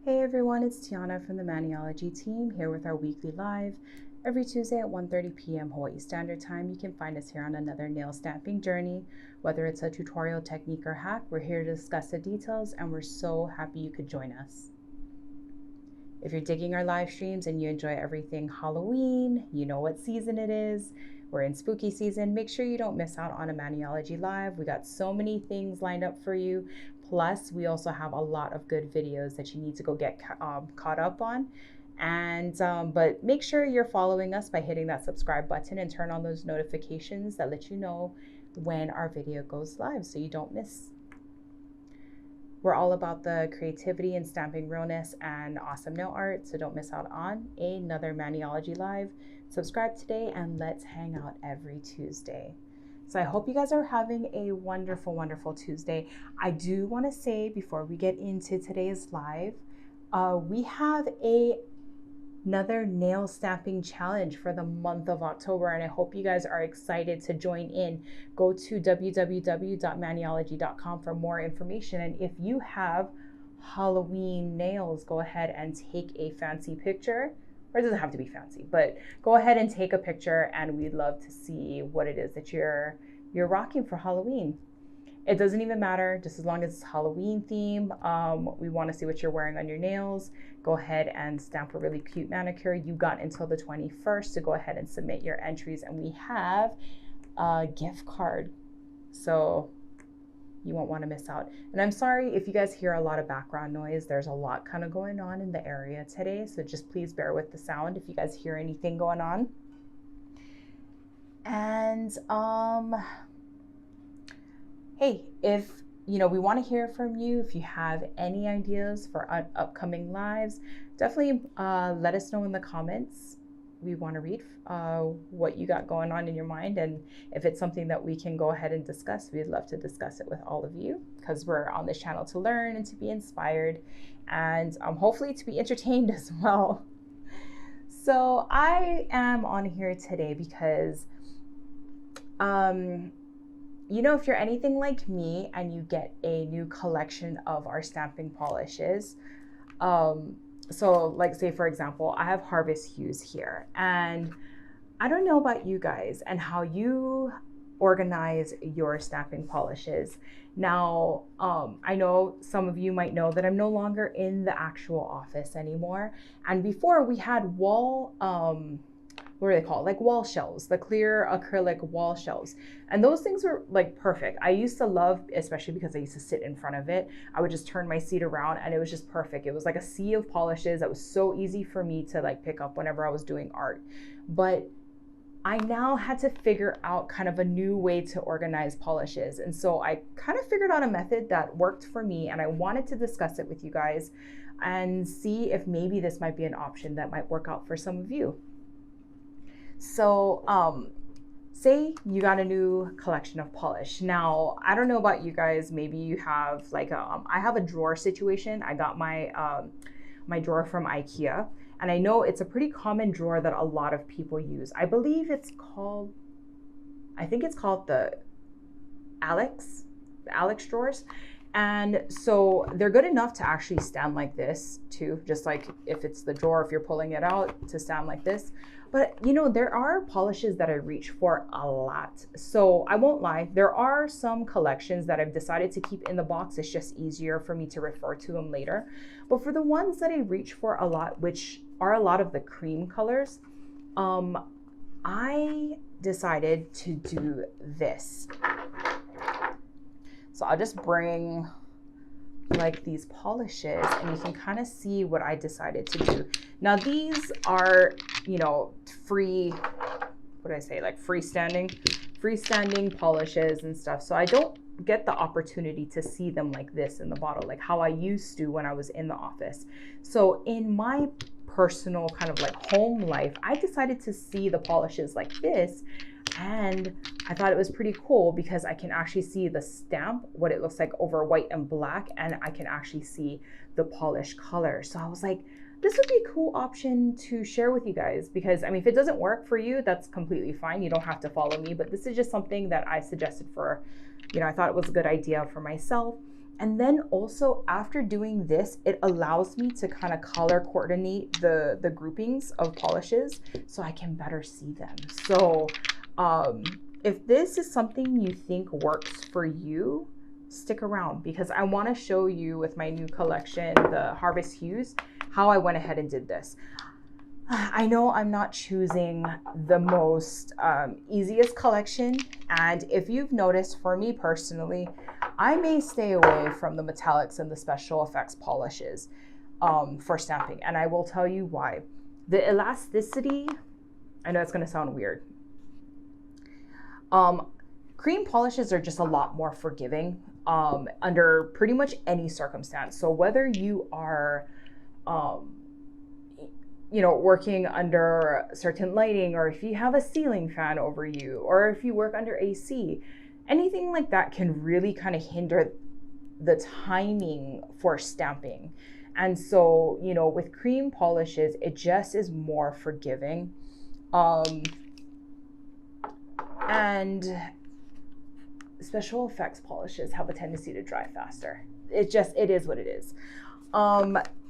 Hey everyone, it's Tiana from the Maniology team here with our weekly live. Every Tuesday at 1:30 p.m. Hawaii Standard Time, you can find us here on another nail stamping journey. Whether it's a tutorial, technique, or hack, we're here to discuss the details and we're so happy you could join us. If you're digging our live streams and you enjoy everything Halloween, you know what season it is. We're in spooky season. Make sure you don't miss out on a Maniology live. We got so many things lined up for you. Plus, we also have a lot of good videos that you need to go get caught up on. And but make sure you're following us by hitting that subscribe button and turn on those notifications that let you know when our video goes live so you don't miss. We're all about the creativity and stamping realness and awesome nail art, so don't miss out on another Maniology live. Subscribe today and let's hang out every Tuesday. So I hope you guys are having a wonderful, wonderful Tuesday. I do want to say before we get into today's live, we have another nail stamping challenge for the month of October, and I hope you guys are excited to join in. Go to www.maniology.com for more information, and if you have Halloween nails, go ahead and take a fancy picture. Or it doesn't have to be fancy, but go ahead and take a picture and we'd love to see what it is that you're rocking for Halloween. It doesn't even matter, just as long as it's Halloween theme. We want to see what you're wearing on your nails. Go ahead and stamp a really cute manicure. You got until the 21st to go ahead and submit your entries, and we have a gift card. So you won't want to miss out. And I'm sorry if you guys hear a lot of background noise. There's a lot kind of going on in the area today, so just please bear with the sound if you guys hear anything going on. And hey, if we want to hear from you. If you have any ideas for upcoming lives, definitely let us know in the comments. We want to read what you got going on in your mind, and if it's something that we can go ahead and discuss, we'd love to discuss it with all of you, because we're on this channel to learn and to be inspired, and hopefully to be entertained as well. So I am on here today because if you're anything like me and you get a new collection of our stamping polishes, so like say for example, I have Harvest Hues here, and I don't know about you guys and how you organize your stamping polishes. Now, I know some of you might know that I'm no longer in the actual office anymore. And before we had wall, what are they called? Like wall shelves, the clear acrylic wall shelves. And those things were like perfect. I used to love, especially because I used to sit in front of it, I would just turn my seat around and it was just perfect. It was like a sea of polishes that was so easy for me to like pick up whenever I was doing art. But I now had to figure out kind of a new way to organize polishes. And so I kind of figured out a method that worked for me, and I wanted to discuss it with you guys and see if maybe this might be an option that might work out for some of you. So say you got a new collection of polish. Now, I don't know about you guys, maybe you have like I have a drawer situation. I got my my drawer from IKEA, and I know it's a pretty common drawer that a lot of people use. I believe it's called, I think it's called the Alex drawers. And so they're good enough to actually stand like this too, just like if it's the drawer, if you're pulling it out, to stand like this. But there are polishes that I reach for a lot. So I won't lie, there are some collections that I've decided to keep in the box. It's just easier for me to refer to them later. But for the ones that I reach for a lot, which are a lot of the cream colors, I decided to do this. So I'll just bring like these polishes and you can kind of see what I decided to do. Now these are, free, what did I say, like freestanding polishes and stuff. So I don't get the opportunity to see them like this in the bottle, like how I used to when I was in the office. So in my personal kind of like home life, I decided to see the polishes like this, and I thought it was pretty cool because I can actually see the stamp, what it looks like over white and black, and I can actually see the polish color. So I was like, this would be a cool option to share with you guys, because I mean, if it doesn't work for you, that's completely fine. You don't have to follow me, but this is just something that I suggested for, I thought it was a good idea for myself. And then also after doing this, it allows me to kind of color coordinate the groupings of polishes so I can better see them. So if this is something you think works for you, stick around, because I want to show you with my new collection, the Harvest Hues, how I went ahead and did this. I know I'm not choosing the most easiest collection, and if you've noticed, for me personally, I may stay away from the metallics and the special effects polishes for stamping, and I will tell you why. The elasticity, I know it's going to sound weird. Cream polishes are just a lot more forgiving under pretty much any circumstance. So whether you are you know, working under certain lighting, or if you have a ceiling fan over you, or if you work under AC, anything like that can really kind of hinder the timing for stamping. And so, you know, with cream polishes, it just is more forgiving. And special effects polishes have a tendency to dry faster. It is what it is.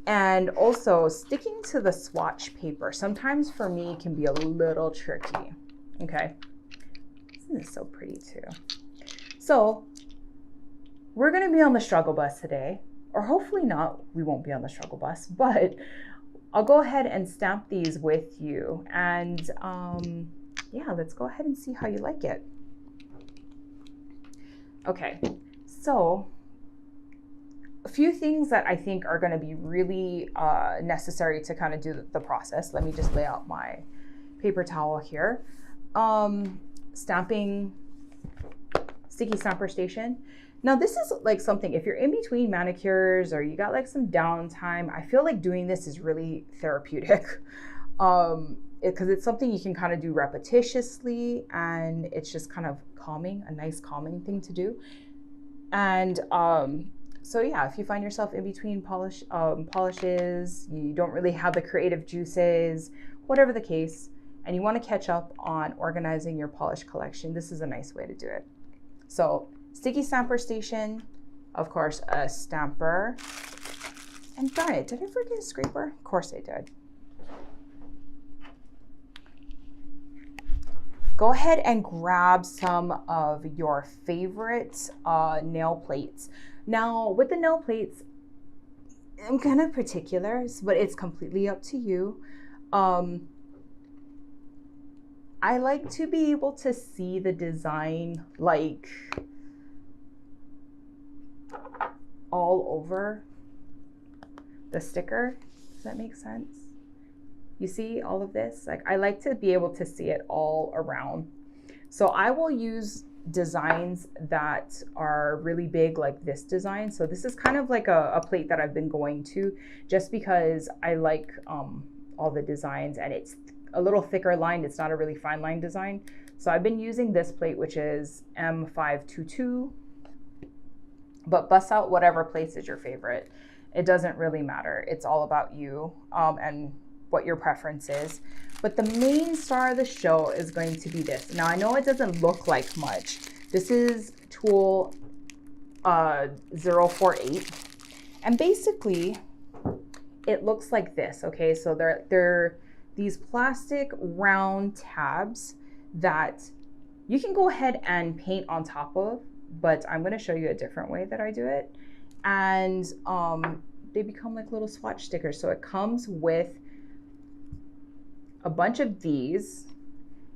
And also sticking to the swatch paper sometimes for me can be a little tricky. Okay, isn't this so pretty too? So we're gonna be on the struggle bus today, or hopefully not, we won't be on the struggle bus, but I'll go ahead and stamp these with you. And yeah, let's go ahead and see how you like it. Okay, so a few things that I think are going to be really necessary to kind of do the process. Let me just lay out my paper towel here. Stamping, sticky stamper station. Now this is like something, if you're in between manicures or you got like some downtime, I feel like doing this is really therapeutic. Because it's something you can kind of do repetitiously, and it's just kind of calming, a nice calming thing to do. And so yeah, if you find yourself in between polishes, you don't really have the creative juices, whatever the case, and you want to catch up on organizing your polish collection, this is a nice way to do it. So sticky stamper station, of course, a stamper, and darn it, did I forget a scraper? Of course I did. Go ahead and grab some of your favorite nail plates. Now, with the nail plates, I'm kind of particular, but it's completely up to you. I like to be able to see the design like all over the sticker. Does that make sense? You see all of this? Like, I like to be able to see it all around. So I will use designs that are really big, like this design. So this is kind of like a plate that I've been going to, just because I like all the designs, and it's a little thicker lined. It's not a really fine line design. So I've been using this plate, which is M522, but bust out whatever place is your favorite. It doesn't really matter. It's all about you and what your preference is. But the main star of the show is going to be this. Now, I know it doesn't look like much. This is tool 048. And basically, it looks like this, okay? So they're these plastic round tabs that you can go ahead and paint on top of, but I'm gonna show you a different way that I do it. And they become like little swatch stickers. So it comes with a bunch of these.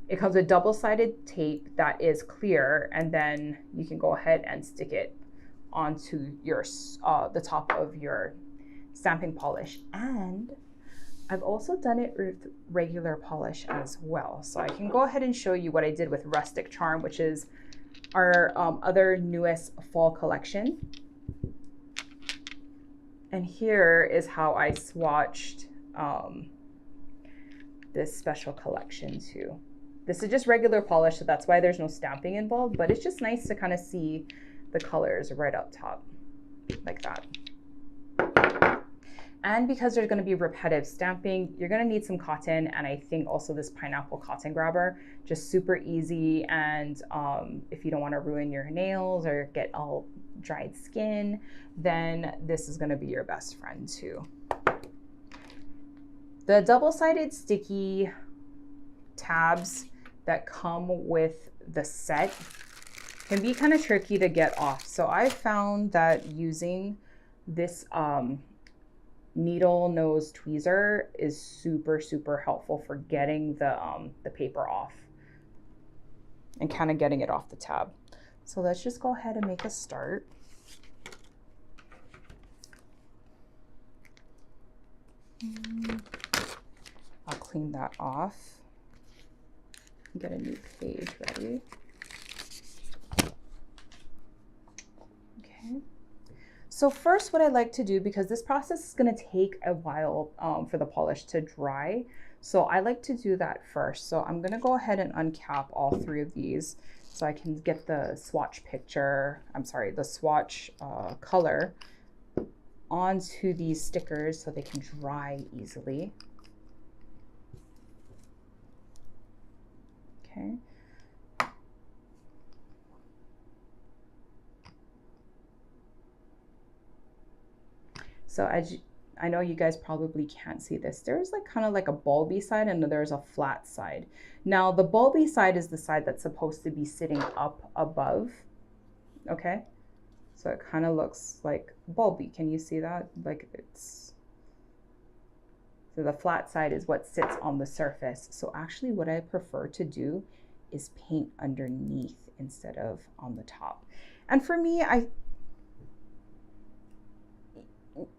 It comes with double-sided tape that is clear, and then you can go ahead and stick it onto your the top of your stamping polish. And I've also done it with regular polish as well. So I can go ahead and show you what I did with Rustic Charm, which is our other newest fall collection. And here is how I swatched this special collection too. This is just regular polish, so that's why there's no stamping involved, but it's just nice to kind of see the colors right up top like that. And because there's going to be repetitive stamping, you're going to need some cotton, and I think also this pineapple cotton grabber, just super easy. And if you don't want to ruin your nails or get all dried skin, then this is gonna be your best friend too. The double-sided sticky tabs that come with the set can be kind of tricky to get off. So I found that using this needle nose tweezer is super helpful for getting the paper off and kind of getting it off the tab. So let's just go ahead and make a start. I'll clean that off. Get a new page ready. Okay. So first, what I like to do, because this process is going to take a while for the polish to dry, so I like to do that first. So I'm going to go ahead and uncap all three of these so I can get the swatch picture, the swatch color onto these stickers so they can dry easily. Okay. So I know you guys probably can't see this. There's like kind of like a bulby side and there's a flat side. Now the bulby side is the side that's supposed to be sitting up above. Okay. So it kind of looks like bulby. Can you see that? Like it's, so the flat side is what sits on the surface. So actually what I prefer to do is paint underneath instead of on the top. And for me,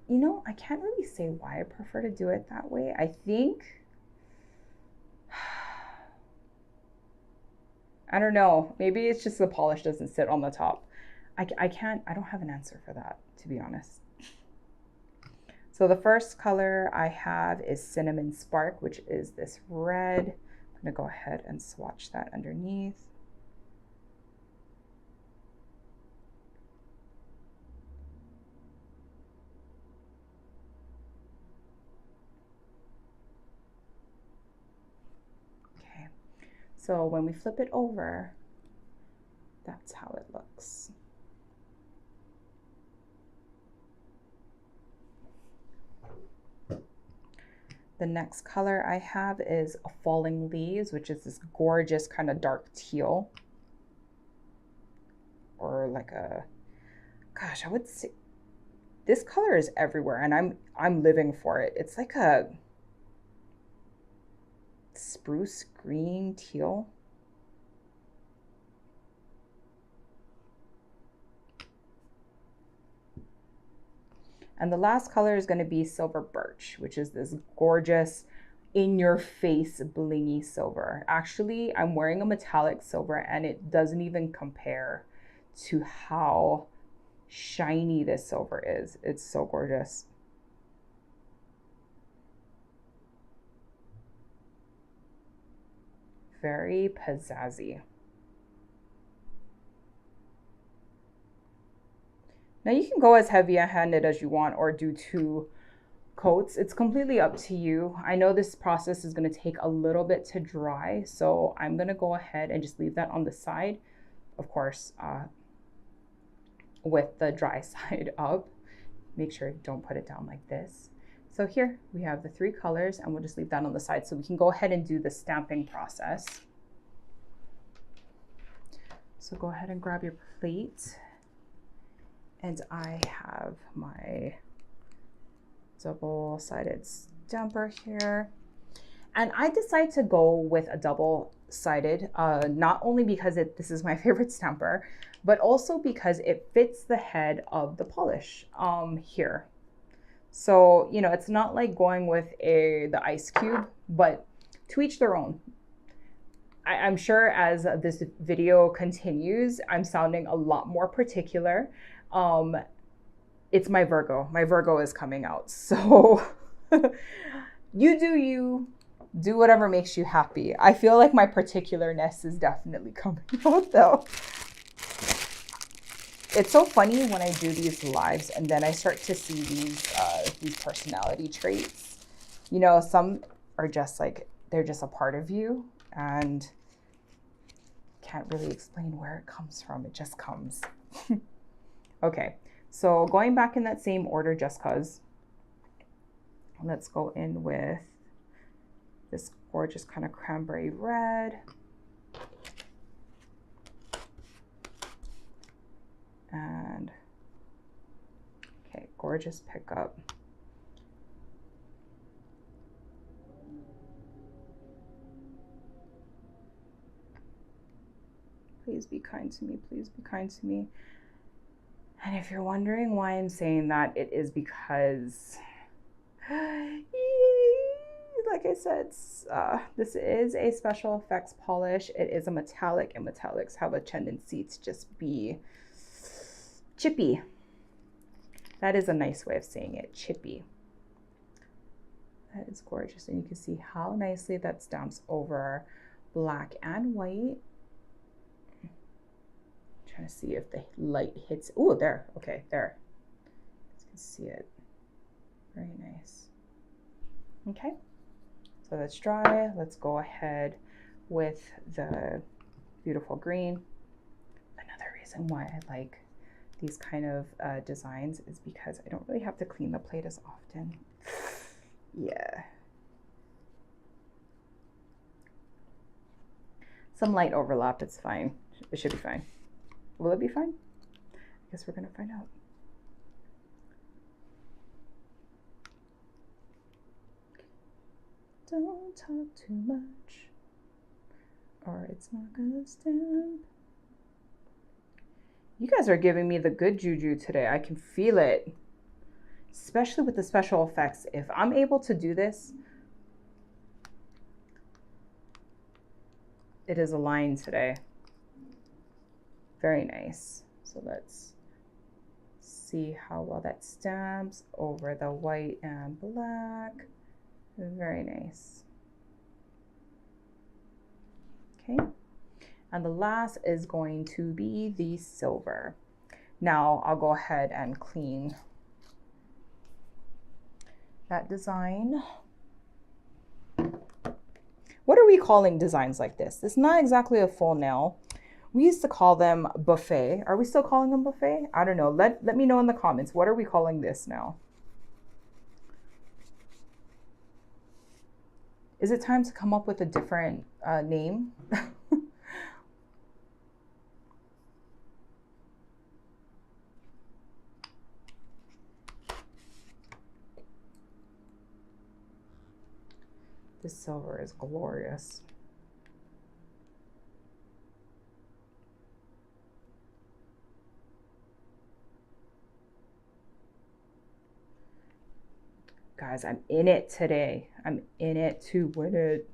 you know, I can't really say why I prefer to do it that way. I think, I don't know, maybe it's just the polish doesn't sit on the top. I don't have an answer for that, to be honest. So the first color I have is Cinnamon Spark, which is this red. I'm gonna go ahead and swatch that underneath. Okay, so when we flip it over, that's how it looks. The next color I have is Falling Leaves, which is this gorgeous kind of dark teal. Or like a, gosh, I would say this color is everywhere and I'm living for it. It's like a spruce green teal. And the last color is going to be Silver Birch, which is this gorgeous in-your-face blingy silver. Actually, I'm wearing a metallic silver and it doesn't even compare to how shiny this silver is. It's so gorgeous. Very pizzazzy. Now you can go as heavy-handed as you want or do 2 coats. It's completely up to you. I know this process is going to take a little bit to dry, so I'm going to go ahead and just leave that on the side, of course, with the dry side up. Make sure you don't put it down like this. So here we have the 3 colors and we'll just leave that on the side so we can go ahead and do the stamping process. So go ahead and grab your plate. And I have my double-sided stamper here. And I decided to go with a double-sided, not only because this is my favorite stamper, but also because it fits the head of the polish here. So, you know, it's not like going with the ice cube, but to each their own. I'm sure as this video continues, I'm sounding a lot more particular. It's my Virgo. My Virgo is coming out. So you do whatever makes you happy. I feel like my particularness is definitely coming out though. It's so funny when I do these lives and then I start to see these personality traits. You know, some are just like, they're just a part of you and can't really explain where it comes from. It just comes. Okay, so going back in that same order just cause, let's go in with this gorgeous kind of cranberry red. And, okay, gorgeous pickup. Please be kind to me, please be kind to me. And if you're wondering why I'm saying that, it is because, like I said, this is a special effects polish. It is a metallic, and metallics have a tendency to just be chippy. That is a nice way of saying it, chippy. That is gorgeous, and you can see how nicely that stamps over black and white. Trying to see if the light hits. Oh, there. Okay, there. You can see it. Very nice. Okay, so that's dry. Let's go ahead with the beautiful green. Another reason why I like these kind of designs is because I don't really have to clean the plate as often. Yeah. Some light overlap, it's fine. It should be fine. Will it be fine? I guess we're gonna find out. Don't talk too much, or it's not gonna stamp. You guys are giving me the good juju today. I can feel it, especially with the special effects. If I'm able to do this, it is a line today. Very nice. So let's see how well that stamps over the white and black. Very nice. Okay. And the last is going to be the silver. Now I'll go ahead and clean that design. What are we calling designs like this? It's not exactly a full nail. We used to call them buffet. Are we still calling them buffet? I don't know. Let me know in the comments. What are we calling this now? Is it time to come up with a different name? This silver is glorious. Guys, I'm in it today. I'm in it to win it.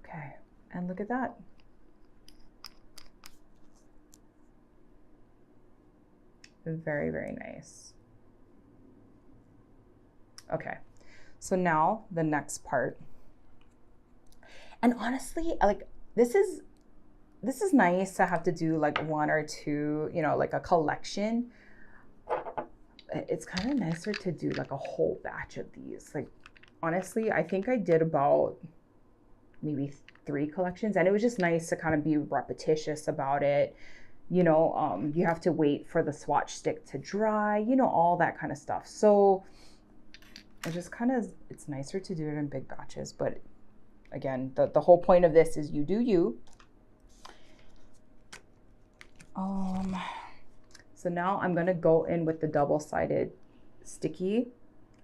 Okay, and look at that. Very, very nice. Okay, so now the next part. And honestly, like this is nice to have to do like one or two, you know, like a collection. It's kind of nicer to do like a whole batch of these. Like honestly, I think I did about maybe 3 collections, and it was just nice to kind of be repetitious about it. You know, you have to wait for the swatch stick to dry, you know, all that kind of stuff. So it just kind of, it's nicer to do it in big batches. But again, the whole point of this is you do you. So now I'm gonna go in with the double-sided sticky.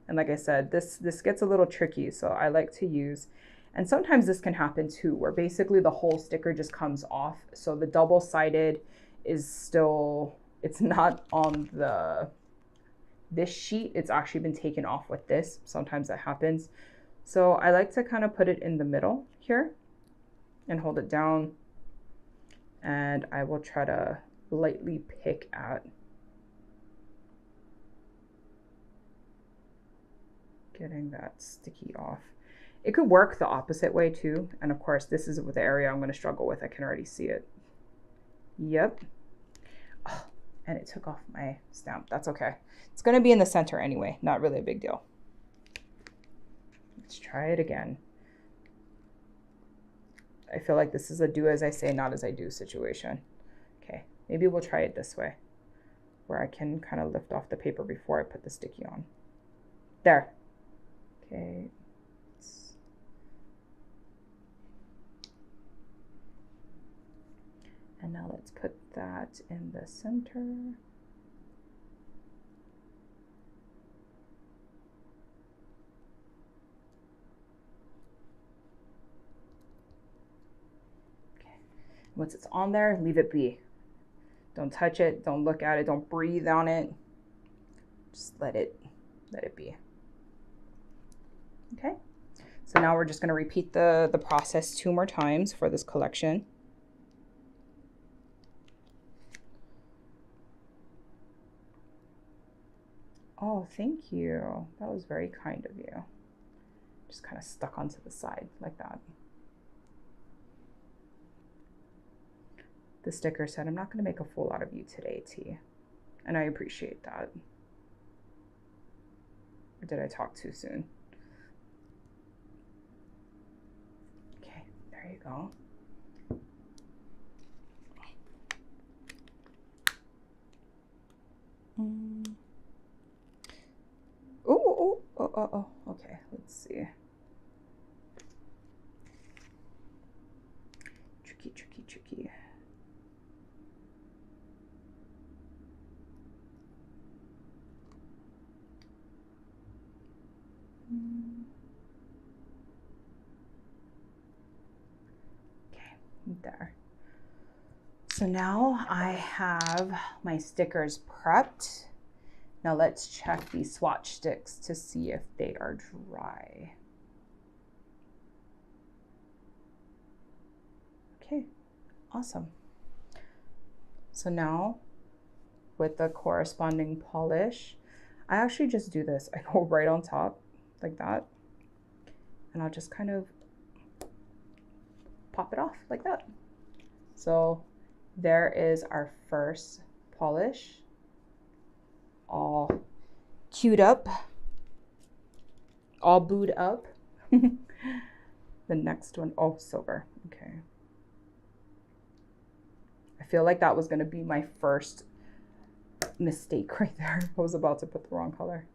And like I said, this gets a little tricky, so I like to use, and sometimes this can happen too, where basically the whole sticker just comes off. So the double-sided is still, it's not on this sheet, it's actually been taken off with this. Sometimes that happens. So I like to kind of put it in the middle here and hold it down. And I will try to lightly pick at getting that sticky off. It could work the opposite way too. And of course, this is the area I'm going to struggle with. I can already see it. Yep. Oh, and it took off my stamp. That's okay. It's going to be in the center anyway. Not really a big deal. Let's try it again. I feel like this is a do as I say, not as I do situation. Okay, maybe we'll try it this way. where I can kind of lift off the paper before I put the sticky on. There. Okay. And now let's put that in the center. Okay. Once it's on there, leave it be. Don't touch it, don't look at it, don't breathe on it. Just let it be. Okay. So now we're just going to repeat the process 2 more times for this collection. Oh, thank you. That was very kind of you. Just kind of stuck onto the side like that. The sticker said, I'm not going to make a fool out of you today, T. And I appreciate that. Or did I talk too soon? Okay, there you go. Oh, okay, let's see. Tricky. Okay, there. So now I have my stickers prepped. Now let's check these swatch sticks to see if they are dry. Okay, awesome. So now with the corresponding polish, I actually just do this. I go right on top like that, and I'll just kind of pop it off like that. So there is our first polish, all queued up, all booed up. The next one, oh, silver. Okay. I feel like that was going to be my first mistake right there. I was about to put the wrong color.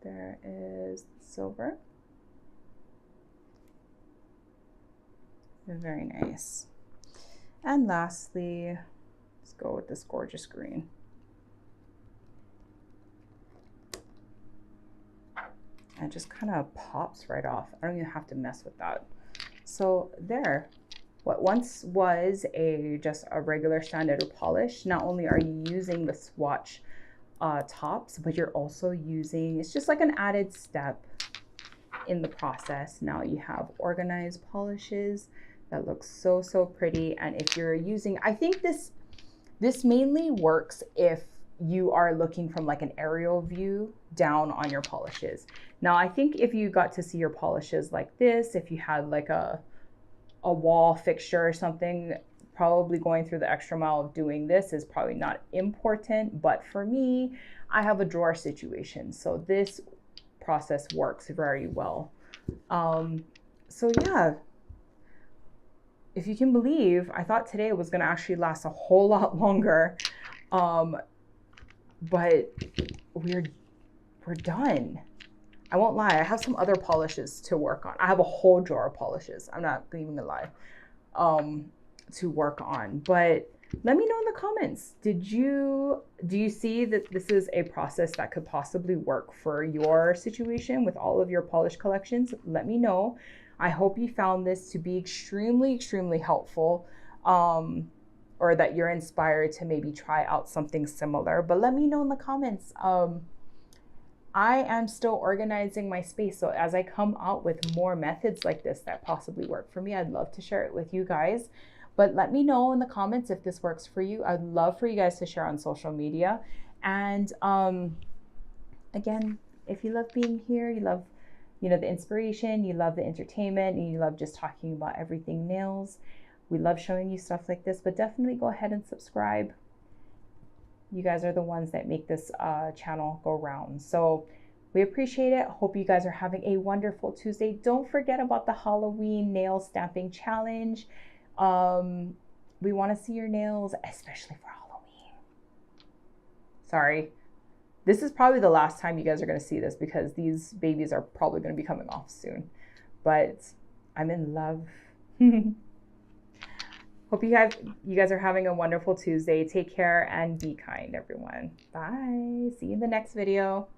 There is silver. Very nice. And lastly, let's go with this gorgeous green. And it just kind of pops right off. I don't even have to mess with that. So there, what once was just a regular standard polish, not only are you using the Swatch tops, but you're also using, it's just like an added step in the process. Now you have organized polishes that look so pretty. And if you're using, I think this mainly works if you are looking from like an aerial view down on your polishes. Now I think if you got to see your polishes like this, if you had like a wall fixture or something, probably going through the extra mile of doing this is probably not important. But for me, I have a drawer situation, so this process works very well. So yeah, if you can believe, I thought today was going to actually last a whole lot longer, but we're done. I won't lie, I have some other polishes to work on. I have a whole drawer of polishes, I'm not even gonna lie, to work on. But let me know in the comments, do you see that this is a process that could possibly work for your situation with all of your polish collections? Let me know. I hope you found this to be extremely helpful, or that you're inspired to maybe try out something similar. But let me know in the comments. I am still organizing my space, so as I come out with more methods like this that possibly work for me, I'd love to share it with you guys. But let me know in the comments if this works for you. I'd love for you guys to share on social media. And again, if you love being here, you love, the inspiration, you love the entertainment, and you love just talking about everything nails, we love showing you stuff like this. But definitely go ahead and subscribe. You guys are the ones that make this channel go round. So we appreciate it. Hope you guys are having a wonderful Tuesday. Don't forget about the Halloween nail stamping challenge. We want to see your nails, especially for Halloween. Sorry. This is probably the last time you guys are going to see this because these babies are probably going to be coming off soon. But I'm in love. Hope you guys are having a wonderful Tuesday. Take care and be kind, everyone. Bye. See you in the next video.